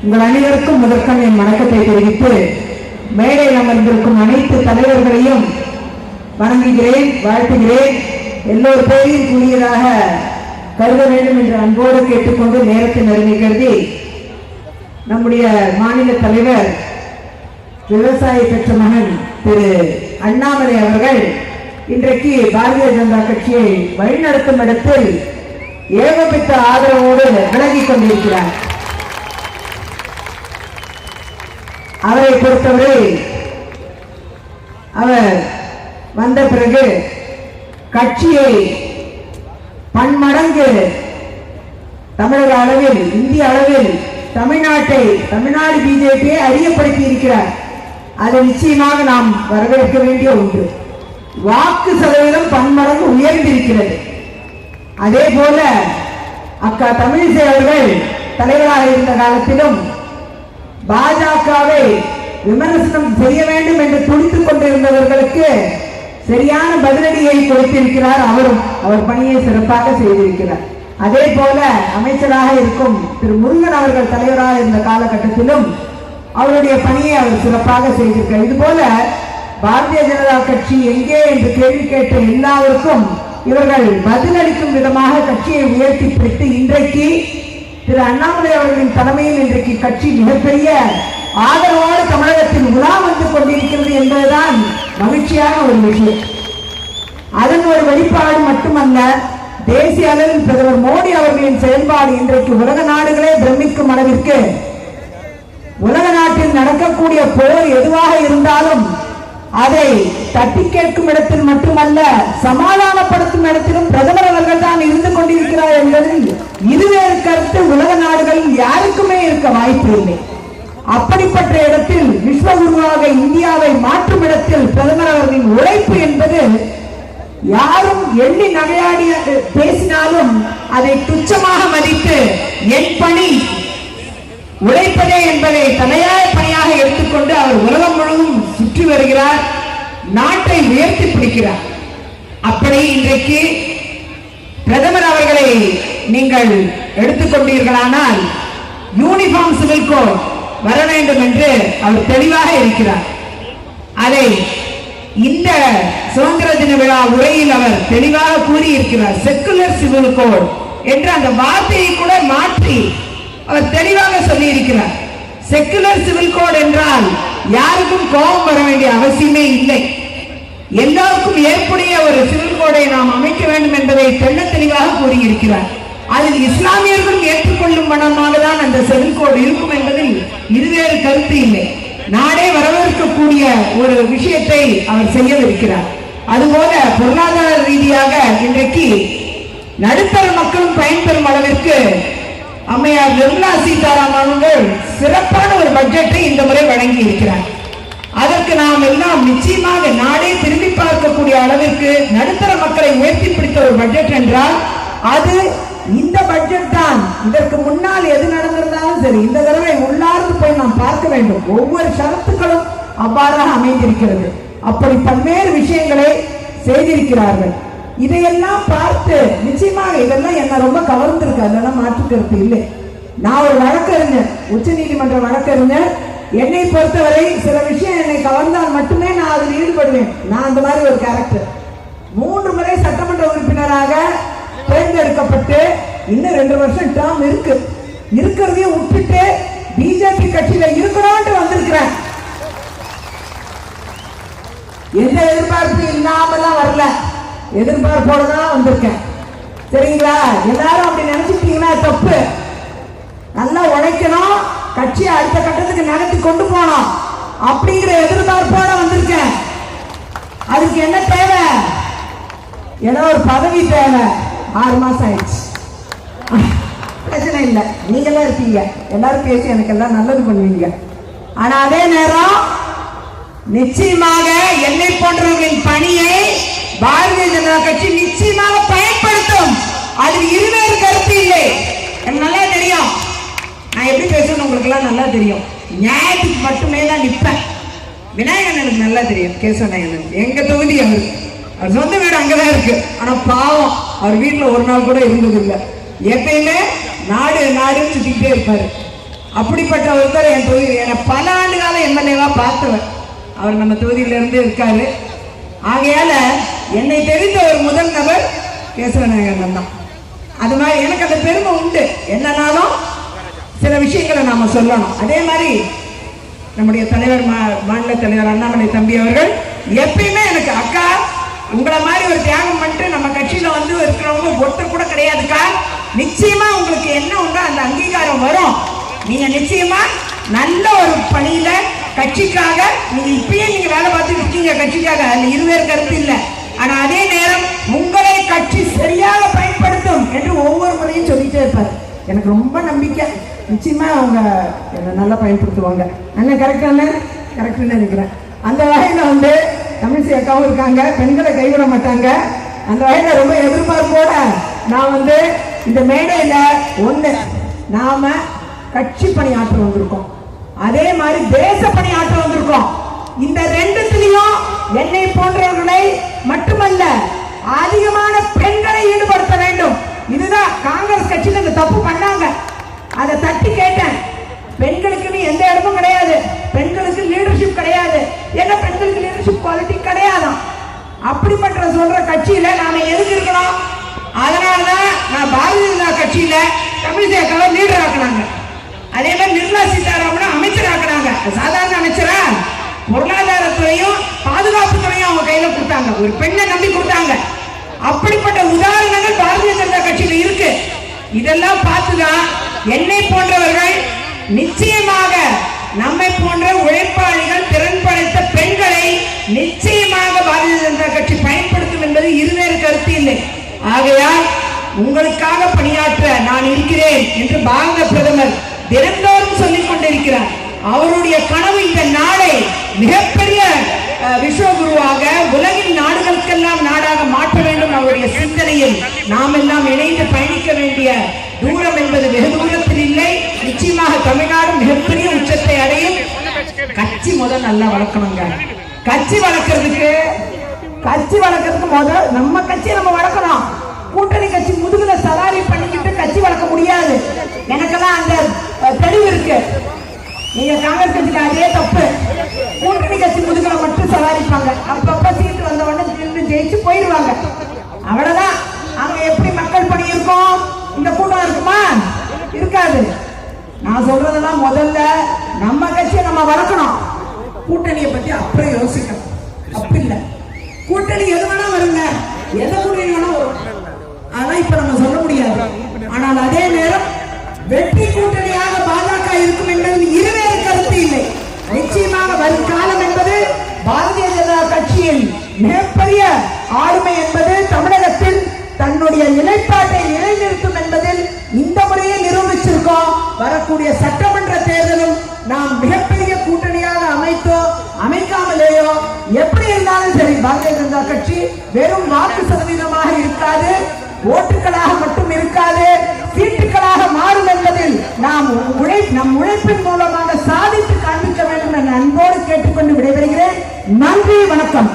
உங்கள் அனைவருக்கும் முதற்கண் என் வணக்கத்தை தெரிவித்து மேடையில் அமர்ந்திருக்கும் அனைத்து தலைவர்களையும் வணங்குகிறேன், வாழ்த்துகிறேன். எல்லோர் பேரையும் கூறியதாக கருத வேண்டும் என்று அன்போடு கேட்டுக்கொண்டு நேரத்தை நெருங்கி கருதி நம்முடைய மாநில தலைவர் விவசாய பெற்ற மகன் திரு அண்ணாமலை அவர்கள் இன்றைக்கு பாரதிய ஜனதா கட்சியை வழிநடத்தும் இடத்தில் ஏகோபித்த ஆதரவோடு விலகிக் கொண்டிருக்கிறார். அவரை பொறுத்தவரை அவர் வந்த பிறகு கட்சியை பன்மடங்கு தமிழக அளவில், இந்திய அளவில் தமிழ்நாடு பிஜேபியை அறியப்படுத்தி இருக்கிறார். அது நிச்சயமாக நாம் வரவேற்க வேண்டிய ஒன்று. வாக்கு சதவீதம் பன்மடங்கு உயர்ந்திருக்கிறது. அதே போல அக்கா தமிழிசை அவர்கள் தலைவராக இருந்த காலத்திலும் பாஜகவை விமர்சனம் செய்ய வேண்டும் என்று துடித்துக் கொண்டிருந்தவர்களுக்கு சரியான பதிலடியை கொடுத்திருக்கிறார். அவர் பணியை சிறப்பாக செய்திருக்கிறார். அதே போல அமைச்சராக இருக்கும் திரு முருகன் அவர்கள் தலைவராக இருந்த காலகட்டத்திலும் அவருடைய பணியை அவர் சிறப்பாக செய்திருக்கிறார். இது போல பாரதிய ஜனதா கட்சி எங்கே என்று கேள்வி கேட்ட எல்லாருக்கும் இவர்கள் பதிலளிக்கும் விதமாக கட்சியை உயர்த்தி பிடித்து இன்றைக்கு திரு அண்ணாமலை அவர்களின் தலைமையில் இன்றைக்கு கட்சி மிகப்பெரிய ஆதரவோடு தமிழகத்தில் உலா வந்து கொண்டிருக்கிறது என்பதுதான் மகிழ்ச்சியான ஒரு விஷயம். அதன் ஒரு வெளிப்பாடு மட்டுமல்ல, தேசிய அளவில் பிரதமர் மோடி அவர்களின் செயல்பாடு இன்றைக்கு உலக நாடுகளே பிரமிக்கும் அளவிற்கு உலக நாட்டில் நடக்கக்கூடிய போர் எதுவாக இருந்தாலும் அதை தட்டி கேட்கும் இடத்தில் மட்டுமல்ல, சமாதானப்படுத்தும் இடத்திலும் பிரதமர் அவர்கள் தான் இருந்து கொண்டிருக்கிறார் என்பதில் இருவேறு கருத்து உலக நாடுகளில் யாருக்குமே இருக்க வாய்ப்பு இல்லை. அப்படிப்பட்ட இடத்தில் விஸ்வகுருவாக இந்தியாவை மாற்றும் இடத்தில் பிரதமர் அவர்களின் உழைப்பு என்பது யாரும் எண்ணி நகையாடி பேசினாலும் அதை துச்சமாக மதித்து என் பணி உழைப்பதே என்பதை தலையாய பணியாக எடுத்துக்கொண்டு அவர் உலகம் முழுவதும் சுற்றி வருகிறார், நாட்டை உயர்த்தி பிடிக்கிறார். அப்படி இன்றைக்கு பிரதமர் அவர்களை நீங்கள் எடுத்துக்கொண்டீர்களானால் யூனிஃபார்ம் சிவில் கோட் வர வேண்டும் என்று அவர் தெளிவாக இருக்கிறார். அதை இந்த சுதந்திர தின விழா உரையில் அவர் தெளிவாக கூறியிருக்கிறார். செக்குலர் சிவில் கோட் என்று அந்த வார்த்தையை கூட மாற்றி அவர் தெளிவாக சொல்லி இருக்கிறார். செக்குலர் சிவில் கோட் என்றால் யாருக்கும் கோபம் வர வேண்டிய அவசியமே இல்லை. எல்லாருக்கும் ஏற்புடைய ஒரு சிவில் கோடை நாம் அமைக்க வேண்டும் என்பதை தெள்ள தெளிவாக கூறியிருக்கிறார். அதில் இஸ்லாமியர்கள் ஏற்றுக்கொள்ளும் மனமாக தான் அந்த சிவில் கோடு இருக்கும் என்பதில் இருவேறு கருத்து இல்லை. நாடே வரவேற்கக்கூடிய ஒரு விஷயத்தை அவர் செய்யவிருக்கிறார். அதுபோல பொருளாதார ரீதியாக இன்றைக்கு நடுத்தர மக்களும் பயன்பெறும் அளவிற்கு அம்மையார் நிர்மலா சீதாராமன் சிறப்பான ஒரு பட்ஜெட்டை இந்த முறை வழங்கி இருக்கிறார். அதற்கு நாம் எல்லாம் நிச்சயமாக நாடே திரும்பி பார்க்கக்கூடிய அளவிற்கு நடுத்தர மக்களை உயர்த்தி பிடித்த ஒரு பட்ஜெட் என்றால் அது இந்த பட்ஜெட் தான். இதற்கு முன்னால் எது நடந்திருந்தாலும் சரி, இந்த தடவை உள்ளார்ந்து போய் நாம் பார்க்க வேண்டும். ஒவ்வொரு ஷரத்துக்களும் அவ்வாறாக அமைந்திருக்கிறது. அப்படி பல்வேறு விஷயங்களை செய்திருக்கிறார்கள். இதையெல்லாம் பார்த்து நிச்சயமாக இதெல்லாம் என்ன ரொம்ப கவர்ந்திருக்கு, அதெல்லாம் மாற்று கருத்து இல்லை. நான் ஒரு வழக்கறிஞர், உச்ச நீதிமன்ற வழக்கறிஞர். என்னை பொறுத்தவரை சில விஷயம் என்னை கவர்ந்தால் மட்டுமே நான் அதில் ஈடுபடுவேன். நான் அந்த மாதிரி ஒரு கேரக்டர். 3 முறை சட்டமன்ற உறுப்பினராக தேர்ந்தெடுக்கப்பட்டு இன்னும் 2 வருஷம் டேர்ம் இருக்கிறதையும் விட்டுட்டு பிஜேபி கட்சியில இருக்கணும்னு வந்திருக்கிறேன். எந்த எதிர்பார்ப்பு இல்லாமலாம் வரல, எதிர்பார்ப்போட தான் வந்திருக்கேன். சரிங்களா? எல்லாரும் அப்படி நினைச்சிட்டீங்கன்னா தப்பு. நல்லா உழைக்கணும், கட்சியை அடுத்த கட்டத்துக்கு நகர்த்தி கொண்டு போனோம் அப்படிங்கிற எதிர்பார்ப்போட வந்திருக்கேன். அதுக்கு என்ன தேவை? ஏதோ ஒரு பதவி தேவை. 6 மாசம் ஆயிடுச்சு, பிரச்சனை இல்லை. நீங்களாம் இருக்கீங்க, எல்லாரும் பேசி எனக்கு எல்லாம் நல்லது பண்ணுவீங்க. ஆனா அதே நேரம் நிச்சயமாக என்னை போன்றவர்களின் பணியை பாரதிய ஜனதா கட்சி நிச்சயமாக பயன்படுத்தும். அதில் இருவேறு கருத்து இல்லை. எனக்கு நல்லா தெரியும் நான் எப்படி பேசணும், உங்களுக்கு எல்லாம் நல்லா தெரியும். நியாயத்துக்கு மட்டுமே தான் நிற்பேன். விநாயகன் எனக்கு நல்லா தெரியும், கேசவநாயகன் எங்க தொகுதி அவருக்கு, அவர் சொந்த வீடு அங்கதான் இருக்கு. ஆனா பாவம், அவர் வீட்டுல ஒரு நாள் கூட இருந்தது இல்லை. எப்பயுமே நாடு நாடுன்னு சுத்திக்கிட்டே இருப்பாரு. அப்படிப்பட்ட ஒருத்தர் என் தொகுதி என பல ஆண்டு கால எம்எல்ஏவா பார்த்தவர். அவர் நம்ம தொகுதியிலிருந்து இருக்காரு. ஆகையால என்னை தெரிந்த ஒரு முதல் நபர் கேசவநாயகன் தான். அது மாதிரி எனக்கு அந்த பெருமை உண்டு. என்னன்னாலும் சில விஷயங்களை நாம சொல்லணும். அதே மாதிரி நம்முடைய தலைவர் மாநில தலைவர் அண்ணாமலை தம்பி அவர்கள் எப்பயுமே எனக்கு அக்கா உங்களை மாதிரி ஒரு தியாகம் பண்ணிட்டு நம்ம கட்சியில வந்து இருக்கிறவங்க ஒருத்தர் கூட கிடையாதுக்கா. நிச்சயமா உங்களுக்கு என்ன உண்டோ அந்த அங்கீகாரம் வரும். நீங்க நிச்சயமா நல்ல ஒரு பணியில கட்சிக்காக நீங்க இப்பயே நீங்க வேலை பார்த்துட்டு இருக்கீங்க கட்சிக்காக, அதுல இருவேறு கருத்து இல்லை. ஆனா அதே நேரம் உங்களை கட்சி சரியாக பயன்படுத்தும் என்று ஒவ்வொரு முறையும் சொல்லிட்டே இருப்பாரு. எனக்கு ரொம்ப நம்பிக்கை, நிச்சயமா அவங்க என்ன நல்லா பயன்படுத்துவாங்க. அண்ணன் கரெக்டான கரெக்டுன்னு நினைக்கிறேன். அந்த வகையில வந்து தமிழிசை அக்காவும் இருக்காங்க, பெண்களை கைவிட மாட்டாங்க. அந்த வகையில ரொம்ப எதிர்பார்ப்போட நான் வந்து இந்த மேடையில ஒண்ணு நாம கட்சி பணியாற்ற வந்திருக்கோம், அதே மாதிரி தேச பணியாற்ற வந்திருக்கோம். இந்த ரெண்டுத்திலையும் என்னை போன்றவர்களை மட்டுமல்ல அதிகமான பெண்களை ஈடுபடுத்த வேண்டும். இதுதான் காங்கிரஸ் கட்சியில இந்த தப்பு பண்ணாங்க. அதை தட்டி கேட்டேன். பெண்களுக்கு எந்த இடமும் கிடையாது, பெண்களுக்கு லீடர்ஷிப் கிடையாது, ஏன்னா பெண்களுக்கு லீடர்ஷிப் குவாலிட்டி கிடையாதான். அப்படிப்பட்ட சொல்ற கட்சியில நாம எதுக்கு இருக்கணும்? அதனாலதான் நான் பாரதிய ஜனதா கட்சியில தமிழிசை அக்காவை லீடர் ஆக்குனாங்க. அதே மாதிரி நிர்மலா சீதாராமன் அமைச்சர் ஆக்குனாங்க. சாதாரண அமைச்சரா? பொருளாதாரத்துறையும் பாதுகாப்புத்துறையும் அவங்க கையில கொடுத்தாங்க, ஒரு பெண்ணை நம்பி கொடுத்தாங்க. அப்படிப்பட்ட உதாரணங்கள் பாரதிய ஜனதா கட்சியில இருக்கு. இதெல்லாம் பார்த்துதான் என்னை போன்றவர்கள் நிச்சயமாக நம்மை போன்ற உழைப்பாளிகள் திறன் படைத்த பெண்களை நிச்சயமாக பாரதிய ஜனதா கட்சி பயன்படுத்தும் என்பது இருவேறு கருத்து இல்லை. ஆகையால் உங்களுக்காக பணியாற்ற நான் இருக்கிறேன் என்று பாரத பிரதமர் தினந்தோறும் சொல்லிக் கொண்டிருக்கிறார். அவருடைய கனவு இந்த நாளை மிகப்பெரிய விஸ்வகுருவாக உலகின் நாடுகளுக்கெல்லாம் நாடாக மாற்ற வேண்டும். அவருடைய சிந்தனையில் நாம் எல்லாம் இணைந்து பயணிக்க வேண்டிய தூரம் என்பது வெகு தூரத்தில் இல்லை. நிச்சயமாக தமிழ்நாடு மிகப்பெரிய உச்சத்தை அடையும். கட்சி முதல் நல்லா வளர்க்கணுங்க. கட்சி வளர்க்கறதுக்கு முதல் நம்ம கட்சியை நம்ம வளர்க்கணும். கூட்டணி கட்சி முதுகுல சவாரி பண்ணிக்கிட்டு கட்சி வளர்க்க முடியாது. எனக்கெல்லாம் அந்த தெளிவு இருக்கு. நீங்க காங்கிரஸ் கட்சிக்கு அதே தப்பு. கூட்டணி கட்சி முதுகுல மட்டும் சவாரிப்பாங்க. அப்பப்ப சீட்டு வந்த உடனே ஜெயிச்சு போயிடுவாங்க. அவ்வளவுதான். அங்க எப்படி மக்கள் பணி இருக்கும்? இந்த கூட்டம் இருக்குமா? இருக்காது. நான் சொல்றதெல்லாம் முதல்ல நம்ம கட்சியை நம்ம வளர்க்கணும். கூட்டணியை பத்தி அப்புறம் யோசிக்கணும். அப்படி இல்லை, கூட்டணி எது வேணா வருங்க, எந்த கூட்டணி வேணா வரும். ஆனா இப்ப நம்ம சொல்ல முடியாது. ஆனால் அதே நேரம் வெற்றி கூட்டணியாக பாஜக இருக்கும் என்பது இருவேறு கருத்து இல்லை. நிச்சயமாக வரும் காலம் என்பது பாரதிய ஜனதா கட்சியின் மிகப்பெரிய ஆளுமை என்பது தமிழகத்தில் தன்னுடைய நிலைப்பாட்டை நிலைநிறுத்தும் என்பதில் இந்த முறையை நிரூபிச்சிருக்கோம். வரக்கூடிய சட்டமன்ற தேர்தலும் நாம் மிகப்பெரிய கூட்டணியாக அமைத்தோ அமைக்காமலேயோ எப்படி இருந்தாலும் சரி, பாரதிய ஜனதா கட்சி வெறும் வாக்கு சதவீதமாக இருக்காது, ஓட்டுகளாக மட்டும் இருக்காது, சீட்டுகளாக மாறும் என்பதில் நாம் நம் உழைப்பின் மூலமாக சாதித்து காண்பிக்க வேண்டும் என அன்போடு கேட்டுக்கொண்டு விடைபெறுகிறேன். நன்றி, வணக்கம்.